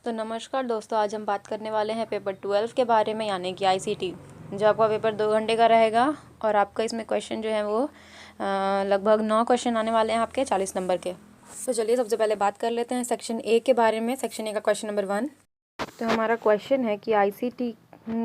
तो नमस्कार दोस्तों, आज हम बात करने वाले हैं पेपर 12 के बारे में, यानी कि आईसीटी, जो आपका पेपर 2 घंटे का रहेगा। और आपका इसमें क्वेश्चन जो है वो लगभग 9 क्वेश्चन आने वाले हैं आपके 40 नंबर के। तो चलिए सबसे पहले बात कर लेते हैं सेक्शन ए के बारे में। सेक्शन ए का क्वेश्चन नंबर 1। तो हमारा क्वेश्चन है कि आईसीटी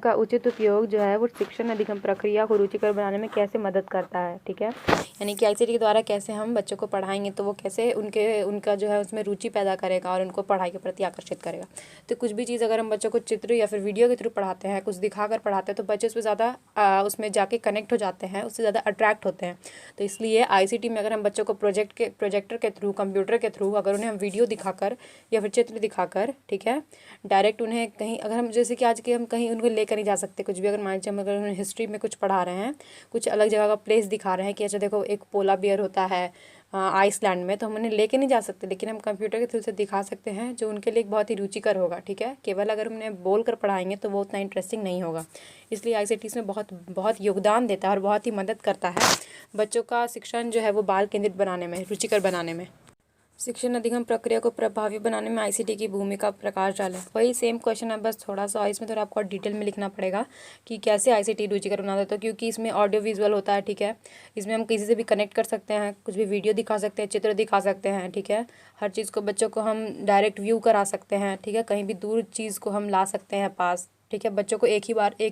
का उचित उपयोग जो है वो शिक्षण अधिगम प्रक्रिया को रुचिकर बनाने में कैसे मदद करता है। ठीक है, यानी कि आईसीटी के द्वारा कैसे हम बच्चों को पढ़ाएंगे तो वो कैसे उनका जो है उसमें रुचि पैदा करेगा और उनको पढ़ाई के प्रति आकर्षित करेगा। तो कुछ भी चीज़ अगर हम बच्चों को चित्र या फिर वीडियो के थ्रू पढ़ाते हैं, कुछ दिखाकर पढ़ाते हैं, तो बच्चे उसमें ज़्यादा उसमें जाके कनेक्ट हो जाते हैं, उससे ज़्यादा अट्रैक्ट होते हैं। तो इसलिए आईसीटी में अगर हम बच्चों को प्रोजेक्टर के थ्रू, कंप्यूटर के थ्रू अगर उन्हें हम वीडियो दिखाकर या फिर चित्र दिखाकर, ठीक है, डायरेक्ट उन्हें कहीं, अगर हम जैसे कि आज के हम कहीं उनको लेकर नहीं जा सकते कुछ भी, अगर मान लीजिए हम अगर उन्हें हिस्ट्री में कुछ पढ़ा रहे हैं, कुछ अलग जगह का प्लेस दिखा रहे हैं कि अच्छा देखो एक पोला बियर होता है आइसलैंड में, तो हम उन्हें लेके नहीं जा सकते, लेकिन हम कंप्यूटर के थ्रू से दिखा सकते हैं, जो उनके लिए बहुत ही रुचिकर होगा। ठीक है, केवल अगर उन्हें बोल कर पढ़ाएंगे तो वो उतना इंटरेस्टिंग नहीं होगा। इसलिए आईसीटी इसमें बहुत बहुत योगदान देता है और बहुत ही मदद करता है बच्चों का शिक्षण जो है वो बाल केंद्रित बनाने में, रुचिकर बनाने में। शिक्षण अधिगम प्रक्रिया को प्रभावी बनाने में आईसीटी की भूमिका प्रकाश डालें। वही सेम क्वेश्चन है, बस थोड़ा सा इसमें थोड़ा आपको डिटेल में लिखना पड़ेगा कि कैसे आईसीटी रुचिकर बना देता है, क्योंकि इसमें ऑडियो विजुअल होता है। ठीक है, इसमें हम किसी से भी कनेक्ट कर सकते हैं, कुछ भी वीडियो दिखा सकते हैं, चित्र दिखा सकते हैं। ठीक है, हर चीज़ को बच्चों को हम डायरेक्ट व्यू करा सकते हैं। ठीक है, कहीं भी दूर चीज़ को हम ला सकते हैं पास। ठीक है, बच्चों को एक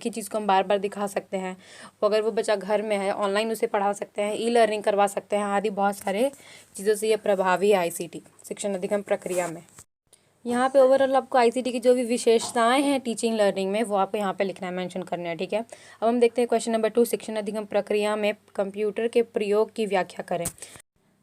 ही चीज़ को हम बार बार दिखा सकते हैं। अगर वो बच्चा घर में है, ऑनलाइन उसे पढ़ा सकते हैं, ई लर्निंग करवा सकते हैं, आदि बहुत सारे चीज़ों से ये प्रभावी है आईसीटी शिक्षण अधिगम प्रक्रिया में। यहाँ पे ओवरऑल आपको आईसीटी की जो भी विशेषताएं हैं टीचिंग लर्निंग में, वो आपको यहाँ पे लिखना है, मेंशन करना है। ठीक है, अब हम देखते हैं क्वेश्चन नंबर 2। शिक्षण अधिगम प्रक्रिया में कंप्यूटर के प्रयोग की व्याख्या करें।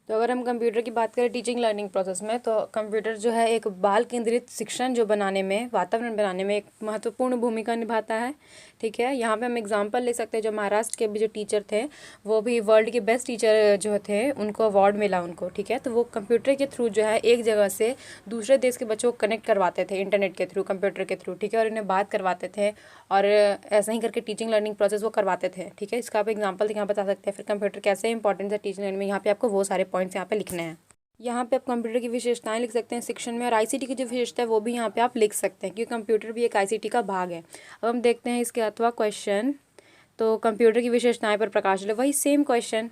तो अगर हम कंप्यूटर की बात करें टीचिंग लर्निंग प्रोसेस में, तो कंप्यूटर जो है एक बाल केंद्रित शिक्षण जो बनाने में, वातावरण बनाने में एक महत्वपूर्ण भूमिका निभाता है। ठीक है, यहाँ पे हम एग्जांपल ले सकते हैं, जो महाराष्ट्र के भी जो टीचर थे, वो भी वर्ल्ड के बेस्ट टीचर जो थे, उनको अवार्ड मिला उनको। ठीक है, तो वो कंप्यूटर के थ्रू जो है एक जगह से दूसरे देश के बच्चों को कनेक्ट करवाते थे इंटरनेट के थ्रू, कंप्यूटर के थ्रू। ठीक है, और इन्हें बात करवाते थे और ऐसा ही करके टीचिंग लर्निंग प्रोसेस वो करवाते थे। ठीक है, इसका आप एग्जाम्पल यहाँ बता सकते हैं। फिर कंप्यूटर कैसे इंपॉर्टेंट है टीचिंग लर्निंग में, यहाँ पे आपको वो सारे पॉइंट्स यहाँ पे लिखने हैं। यहाँ पे आप कंप्यूटर की विशेषताएं लिख सकते हैं शिक्षण में, और आईसीटी की जो विशेषता है वो भी यहाँ पे आप लिख सकते हैं, क्योंकि कंप्यूटर भी एक आईसीटी का भाग है। अब हम देखते हैं इसके अथवा क्वेश्चन। तो कंप्यूटर की विशेषताएं पर प्रकाश डालें, वही सेम क्वेश्चन।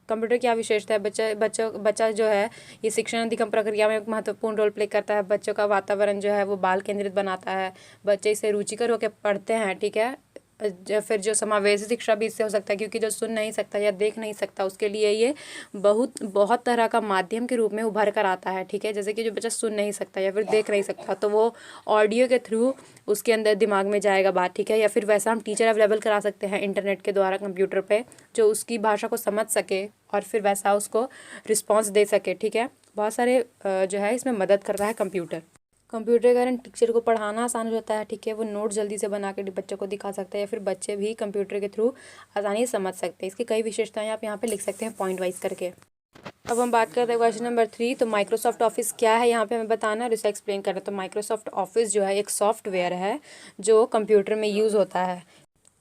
कंप्यूटर क्या विशेषता है? बच्चा जो है ये शिक्षण अधिगम प्रक्रिया में एक महत्वपूर्ण रोल प्ले करता है। बच्चों का वातावरण जो है वो बाल केंद्रित बनाता है, बच्चे इसे रुचिकर होकर पढ़ते हैं। ठीक है, फिर जो समावेशी शिक्षा भी इससे हो सकता है, क्योंकि जो सुन नहीं सकता या देख नहीं सकता उसके लिए ये बहुत तरह का माध्यम के रूप में उभर कर आता है। ठीक है, जैसे कि जो बच्चा सुन नहीं सकता या फिर देख नहीं सकता, तो वो ऑडियो के थ्रू उसके अंदर दिमाग में जाएगा बात। ठीक है, या फिर वैसा हम टीचर अवेलेबल करा सकते हैं इंटरनेट के द्वारा कंप्यूटर पे, जो उसकी भाषा को समझ सके और फिर वैसा उसको रिस्पॉन्स दे सके। ठीक है, बहुत सारे जो है इसमें मदद कर रहा है कंप्यूटर के कारण टीचर को पढ़ाना आसान हो जाता है। ठीक है, वो नोट जल्दी से बना के बच्चों को दिखा सकते हैं, या फिर बच्चे भी कंप्यूटर के थ्रू आसानी से समझ सकते हैं। इसकी कई विशेषताएं आप यहाँ पे लिख सकते हैं पॉइंट वाइज करके। अब हम बात करते हैं क्वेश्चन नंबर 3। तो माइक्रोसॉफ्ट ऑफिस क्या है, यहाँ पे हमें बताना और इसे एक्सप्लेन करना। तो माइक्रोसॉफ्ट ऑफिस जो है एक सॉफ्टवेयर है जो कंप्यूटर में यूज़ होता है।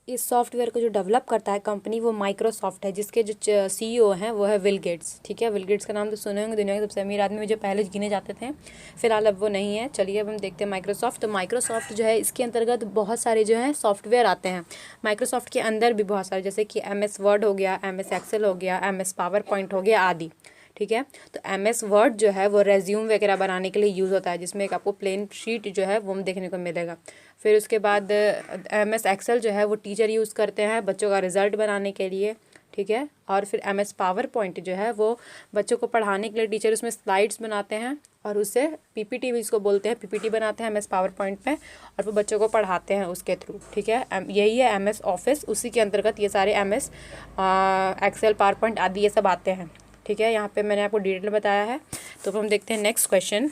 इस सॉफ्टवेयर को जो डेवलप करता है कंपनी, वो माइक्रोसॉफ्ट है, जिसके जो सीईओ हैं वो है बिल गेट्स। ठीक है, बिल गेट्स का नाम तो सुने होंगे, दुनिया के सबसे अमीर आदमी में जो पहले गिने जाते थे। फिलहाल अब वो नहीं है। चलिए अब हम देखते हैं माइक्रोसॉफ्ट। तो माइक्रोसॉफ्ट जो है इसके अंतर्गत बहुत सारे जो है सॉफ्टवेयर आते हैं। माइक्रोसॉफ्ट के अंदर भी बहुत सारे, जैसे कि MS वर्ड हो गया, MS एक्सेल हो गया, MS पावर पॉइंट हो गया आदि। ठीक है, तो MS वर्ड जो है वो रेज्यूम वगैरह बनाने के लिए यूज़ होता है, जिसमें एक आपको प्लेन शीट जो है वो देखने को मिलेगा। फिर उसके बाद MS एक्सेल जो है वो टीचर यूज़ करते हैं बच्चों का रिजल्ट बनाने के लिए। ठीक है, और फिर MS पावर पॉइंट जो है वो बच्चों को पढ़ाने के लिए टीचर उसमें स्लाइड्स बनाते हैं और उससे PPT भी इसको बोलते हैं, PPT बनाते हैं MS पावर पॉइंट पे, और वो बच्चों को पढ़ाते हैं उसके थ्रू। ठीक है, यही है MS ऑफिस, उसी के अंतर्गत ये सारे MS एक्सेल पावर पॉइंट आदि ये सब आते हैं। ठीक है, यहाँ पे मैंने आपको डिटेल बताया है। तो हम देखते हैं नेक्स्ट क्वेश्चन।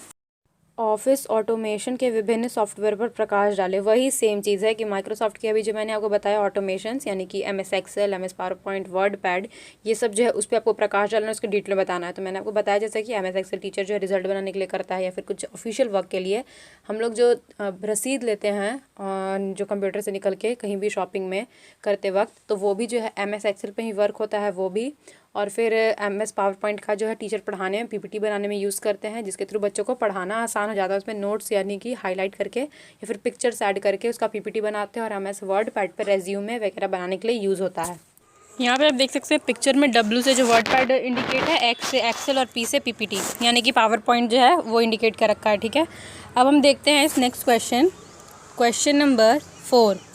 ऑफिस ऑटोमेशन के विभिन्न सॉफ्टवेयर पर प्रकाश डालें। वही सेम चीज़ है कि माइक्रोसॉफ्ट की अभी जो मैंने आपको बताया ऑटोमेशंस, यानी कि MS excel, MS PowerPoint, WordPad, ये सब जो है उस पर आपको प्रकाश डालना है, उसके डिटेल बताना है। तो मैंने आपको बताया जैसे कि MS एक्सेल टीचर जो है रिजल्ट बनाने के लिए करता है, या फिर कुछ ऑफिशियल वर्क के लिए हम लोग जो रसीद लेते हैं जो कंप्यूटर से निकल के कहीं भी शॉपिंग में करते वक्त, तो वो भी जो है MS एक्सेल पर ही वर्क होता है वो भी। और फिर MS पावर पॉइंट का जो है टीचर पढ़ाने में PPT बनाने में यूज़ करते हैं, जिसके थ्रू बच्चों को पढ़ाना आसान हो जाता है। उसमें नोट्स यानी कि हाईलाइट करके या फिर पिक्चर्स ऐड करके उसका PPT बनाते हैं, और MS वर्ड पैड पर रेज्यूमे वगैरह बनाने के लिए यूज़ होता है। यहाँ पे आप देख सकते हैं पिक्चर में W से जो वर्ड पैड इंडिकेट है, X से एक्सेल और P से PPT यानी कि पावर पॉइंट जो है वो इंडिकेट कर रखा है, ठीक है। अब हम देखते हैं इस नेक्स्ट क्वेश्चन नंबर 4।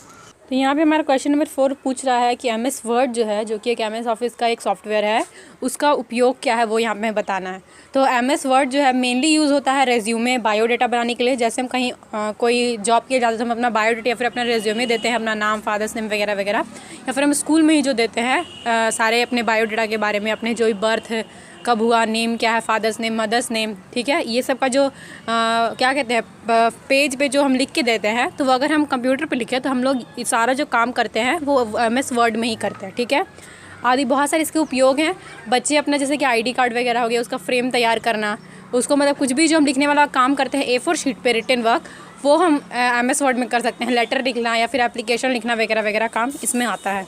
तो यहाँ पे हमारा क्वेश्चन नंबर 4 पूछ रहा है कि MS वर्ड जो है, जो कि एक MS ऑफिस का एक सॉफ्टवेयर है, उसका उपयोग क्या है वो यहाँ पे बताना है। तो MS वर्ड जो है मेनली यूज़ होता है रेज्यूमे बायोडाटा बनाने के लिए। जैसे हम कहीं कोई जॉब के जाते हैं तो हम अपना बायोडाटा या फिर अपना रेज्यूमे देते हैं, अपना नाम, फादर्स नेम वगैरह वगैरह, या फिर हम स्कूल में ही जो देते हैं सारे अपने बायोडाटा के बारे में, अपने जो बर्थ कब हुआ, नेम क्या है, फादर्स नेम, मदर्स नेम, ठीक है, ये सब का जो क्या कहते हैं पेज पे जो हम लिख के देते हैं, तो वो अगर हम कंप्यूटर पे लिखें तो हम लोग सारा जो काम करते हैं वो MS वर्ड में ही करते हैं, ठीक है। आदि बहुत सारे इसके उपयोग हैं। बच्चे अपना जैसे कि ID कार्ड वगैरह हो गया, उसका फ्रेम तैयार करना, उसको मतलब कुछ भी जो हम लिखने वाला काम करते हैं A4 शीट पे रिटन वर्क, वो हम MS वर्ड में कर सकते हैं। लेटर लिखना या फिर एप्लीकेशन लिखना वगैरह वगैरह काम इसमें आता है।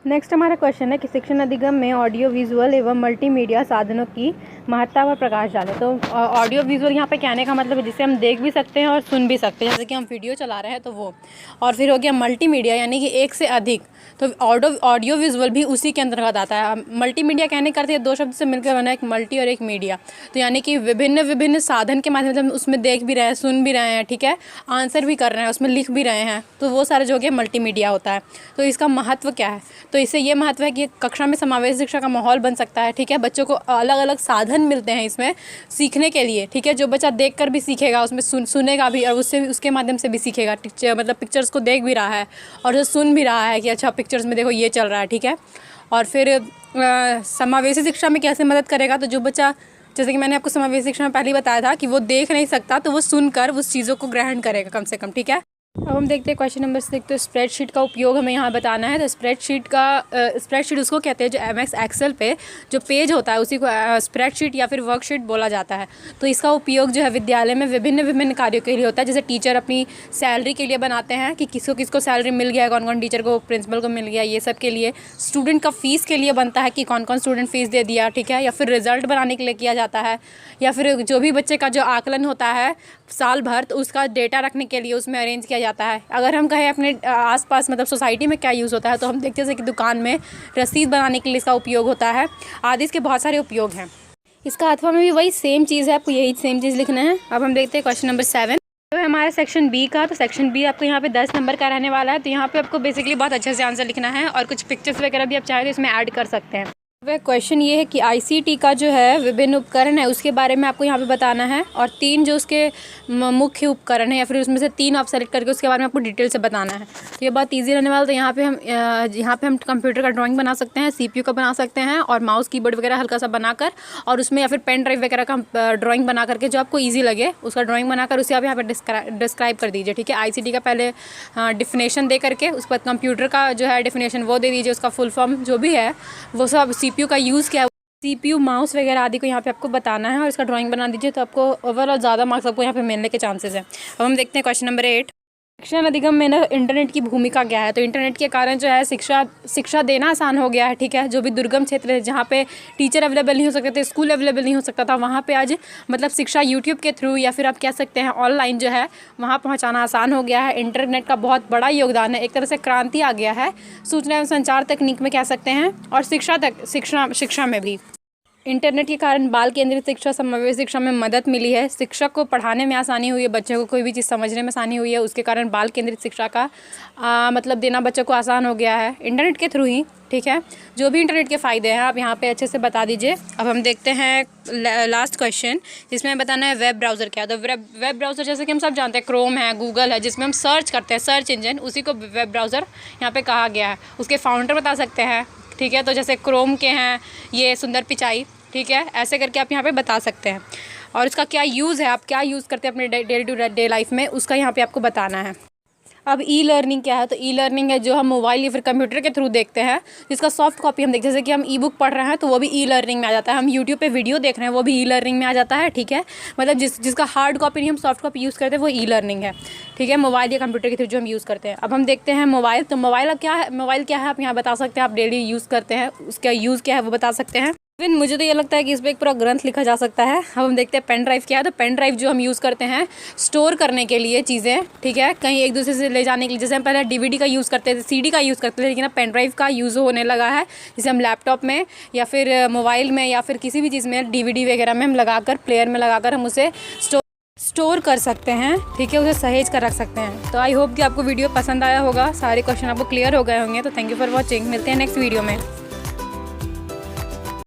नेक्स्ट हमारा क्वेश्चन है कि शिक्षण अधिगम में ऑडियो विजुअल एवं मल्टीमीडिया साधनों की महत्ता पर प्रकाश डालें। तो ऑडियो विजुअल यहाँ पे कहने का मतलब है जिसे हम देख भी सकते हैं और सुन भी सकते हैं, जैसे कि हम वीडियो चला रहे हैं तो वो। और फिर हो गया मल्टीमीडिया यानी कि एक से अधिक, तो ऑडियो विजुअल भी उसी के अंतर्गत आता है। मल्टीमीडिया कहने करते हैं दो शब्द से मिलकर बना एक मल्टी और एक मीडिया, तो यानी कि विभिन्न विभिन्न साधन के माध्यम से हम उसमें देख भी रहे हैं, सुन भी रहे हैं, ठीक है, आंसर भी कर रहे हैं, उसमें लिख भी रहे हैं, तो वो सारा जो हो गया मल्टीमीडिया होता है। तो इसका महत्व क्या है, तो इससे ये महत्व है कि कक्षा में समावेश शिक्षा का माहौल बन सकता है, ठीक है। बच्चों को अलग अलग साधन मिलते हैं इसमें सीखने के लिए, ठीक है। जो बच्चा देख कर भी सीखेगा, उसमें सुनेगा भी, और उससे उसके माध्यम से भी सीखेगा, मतलब पिक्चर्स को देख भी रहा है और जो सुन भी रहा है कि अच्छा पिक्चर्स में देखो ये चल रहा है, ठीक है। और फिर समावेशी शिक्षा में कैसे मदद करेगा, तो जो बच्चा, जैसे कि मैंने आपको समावेशी शिक्षा में पहले ही बताया था कि वो देख नहीं सकता, तो वो सुनकर उस चीज़ों को ग्रहण करेगा कम से कम, ठीक है। अब हम देखते हैं क्वेश्चन नंबर 6। तो स्प्रेडशीट का उपयोग हमें यहाँ बताना है। तो स्प्रेडशीट उसको कहते हैं जो MS एक्सेल पे जो पेज होता है उसी को स्प्रेडशीट या फिर वर्कशीट बोला जाता है। तो इसका उपयोग जो है विद्यालय में विभिन्न विभिन्न कार्यों के लिए होता है। जैसे टीचर अपनी सैलरी के लिए बनाते हैं कि किसको किसको सैलरी मिल गया, कौन कौन टीचर को, प्रिंसिपल को मिल गया, ये सब के लिए। स्टूडेंट का फ़ीस के लिए बनता है कि कौन कौन स्टूडेंट फ़ीस दे दिया, ठीक है। या फिर रिजल्ट बनाने के लिए किया जाता है, या फिर जो भी बच्चे का जो आकलन होता है साल भर, तो उसका डेटा रखने के लिए उसमें अरेंज किया जाता है। अगर हम कहें अपने आसपास मतलब सोसाइटी में क्या यूज़ होता है, तो हम देखते हैं जैसे कि दुकान में रसीद बनाने के लिए इसका उपयोग होता है आदि। इसके बहुत सारे उपयोग हैं। इसका अथवा में भी वही सेम चीज़ है, आपको यही सेम चीज़ लिखना है। अब हम देखते हैं क्वेश्चन नंबर 7 तो है हमारा सेक्शन B का। तो सेक्शन B आपको यहाँ पे 10 नंबर का रहने वाला है। तो यहाँ पे आपको बेसिकली बहुत अच्छे से आंसर लिखना है और कुछ पिक्चर्स वगैरह भी आप चाहे तो इसमें ऐड कर सकते हैं। वह क्वेश्चन ये है कि ICT का जो है विभिन्न उपकरण है उसके बारे में आपको यहाँ पे बताना है, और 3 जो उसके मुख्य उपकरण है या फिर उसमें से 3 आप सेलेक्ट करके उसके बारे में आपको डिटेल से बताना है। तो ये बहुत इजी रहने वाला। तो यहाँ पे हम कंप्यूटर का ड्राइंग बना सकते हैं, CPU का बना सकते हैं, और माउस कीबोर्ड वगैरह हल्का सा बनाकर, और उसमें या फिर पेन ड्राइव वगैरह का ड्राइंग बना करके जो आपको ईजी लगे उसका ड्राइंग बनाकर उसे आप यहाँ पर डिस्क्राइब कर दीजिए, ठीक है। ICT का पहले डिफिनेशन दे करके उसके बाद कंप्यूटर का जो है डिफिनेशन वो दे दीजिए, उसका फुल फॉर्म जो भी है वो सब, CPU का यूज़ क्या है, CPU माउस वगैरह आदि को यहाँ पे आपको बताना है और इसका ड्राइंग बना दीजिए। तो आपको ओवरऑल ज़्यादा मार्क्स आपको यहाँ पे मिलने के चांसेस हैं। अब हम देखते हैं क्वेश्चन नंबर 8। शिक्षण अधिगम में ना इंटरनेट की भूमिका क्या है। तो इंटरनेट के कारण जो है शिक्षा देना आसान हो गया है, ठीक है। जो भी दुर्गम क्षेत्र है जहाँ पे टीचर अवेलेबल नहीं हो सकते थे, स्कूल अवेलेबल नहीं हो सकता था, वहाँ पे आज मतलब शिक्षा यूट्यूब के थ्रू या फिर आप कह सकते हैं ऑनलाइन जो है वहाँ पहुँचाना आसान हो गया है। इंटरनेट का बहुत बड़ा योगदान है, एक तरह से क्रांति आ गया है सूचना एवं संचार तकनीक में कह सकते हैं, और शिक्षा में भी। इंटरनेट के कारण बाल केंद्रित शिक्षा, समावेश शिक्षा में मदद मिली है। शिक्षक को पढ़ाने में आसानी हुई है, बच्चों को कोई भी चीज़ समझने में आसानी हुई है, उसके कारण बाल केंद्रित शिक्षा का मतलब देना बच्चों को आसान हो गया है इंटरनेट के थ्रू ही, ठीक है। जो भी इंटरनेट के फ़ायदे हैं आप यहाँ पे अच्छे से बता दीजिए। अब हम देखते हैं लास्ट क्वेश्चन जिसमें बताना है वेब ब्राउज़र क्या है। तो वेब ब्राउज़र जैसे कि हम सब जानते हैं क्रोम है, गूगल है, जिसमें हम सर्च करते हैं, सर्च इंजन, उसी को वेब ब्राउज़र यहाँ पे कहा गया है। उसके फाउंडर बता सकते हैं, ठीक है। तो जैसे क्रोम के हैं ये सुंदर पिचाई, ठीक है, ऐसे करके आप यहाँ पे बता सकते हैं। और इसका क्या यूज़ है, आप क्या यूज़ करते हैं अपने डे टू डे लाइफ में, उसका यहाँ पे आपको बताना है। अब ई लर्निंग क्या है? तो ई लर्निंग है जो हम मोबाइल या फिर कंप्यूटर के थ्रू देखते हैं, जिसका सॉफ्ट कॉपी हम देखते हैं। जैसे कि हम ई बुक पढ़ रहे हैं तो वो भी ई लर्निंग में आ जाता है, हम यूट्यूब पे वीडियो देख रहे हैं वो भी ई लर्निंग में आ जाता है, ठीक है। मतलब जिसका हार्ड कॉपी नहीं, हम सॉफ्ट कॉपी यूज़ करते हैं, वो ई लर्निंग है, ठीक है। मोबाइल या कंप्यूटर के थ्रू जो हम यूज़ करते हैं। अब हम देखते हैं मोबाइल। तो मोबाइल क्या है? मोबाइल क्या है आप यहाँ बता सकते हैं, आप डेली यूज़ करते हैं, उसका यूज़ क्या है वो बता सकते हैं। इवन मुझे तो ये लगता है कि इस पर एक पूरा ग्रंथ लिखा जा सकता है। अब हम देखते हैं पेन ड्राइव क्या है। तो पेन ड्राइव जो हम यूज़ करते हैं स्टोर करने के लिए चीज़ें, ठीक है, कहीं एक दूसरे से ले जाने के लिए। जैसे हम पहले डीवीडी का यूज़ करते थे, सीडी का यूज़ करते थे, लेकिन अब पेन ड्राइव का यूज़ होने लगा है। जैसे हम लैपटॉप में या फिर मोबाइल में या फिर किसी भी चीज़ में डीवीडी वगैरह में हम लगाकर, प्लेयर में लगाकर हम उसे स्टोर कर सकते हैं, ठीक है, उसे सहेज कर रख सकते हैं। तो आई होप कि आपको वीडियो पसंद आया होगा, सारे क्वेश्चन आपको क्लियर हो गए होंगे। तो थैंक यू फॉर वॉचिंग, मिलते हैं नेक्स्ट वीडियो में।